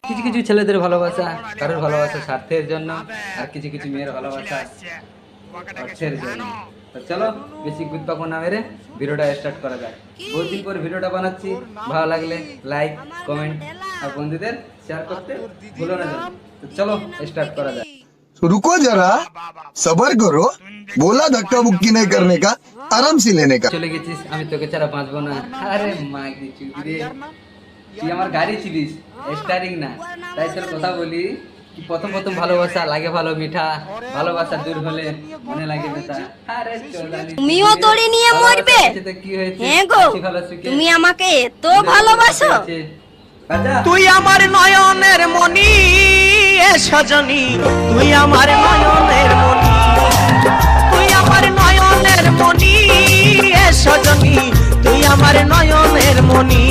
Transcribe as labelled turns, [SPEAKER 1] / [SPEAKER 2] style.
[SPEAKER 1] কিছু কিছু ছেলেদের ভালোবাসা কারোর ভালোবাসা স্বার্থের জন্য, আর কিছু কিছু মেয়ের ভালোবাসা অর্থের জন্য। তো চলো বেশি গুরুত্ব না মেরে ভিডিওটা স্টার্ট করা যাক। বহুদিন পর ভিডিওটা বানাচ্ছি, ভালো লাগলে লাইক কমেন্ট আর বন্ধুদের শেয়ার করতে ভুলো না যেন। তো চলো স্টার্ট করা যাক।
[SPEAKER 2] रुको जरा सबर करो बोला धक्का बुक्की नहीं करने का आराम से लेने का।
[SPEAKER 1] চলে গেছিস আমি তোকে ছাড়া বাঁচবো না। আরে মা কি চুদি রে, তুই আমার গাড়ি ছিলিস স্টারিং না। তাই তোর কথা বলি কি প্রথম প্রথম ভালোবাসা লাগে ভালো মিঠা, ভালোবাসা দূর হলে মনে লাগে ব্যথা। আরে চোদানি
[SPEAKER 3] তুমিও দড়ি নিয়ে মরবে?
[SPEAKER 1] তো কি হয়েছে?
[SPEAKER 3] হ্যাঁ গো,
[SPEAKER 1] আছি ভালো সুখে।
[SPEAKER 3] তুমি আমাকে এত ভালোবাসো?
[SPEAKER 1] আচ্ছা
[SPEAKER 4] তুই আমার নয়নের মনি এ সজনী, তুই আমার নয়নের মনি, তুই আমার নয়নের মনি এ সজনী, তুই আমার নয়নের মনি।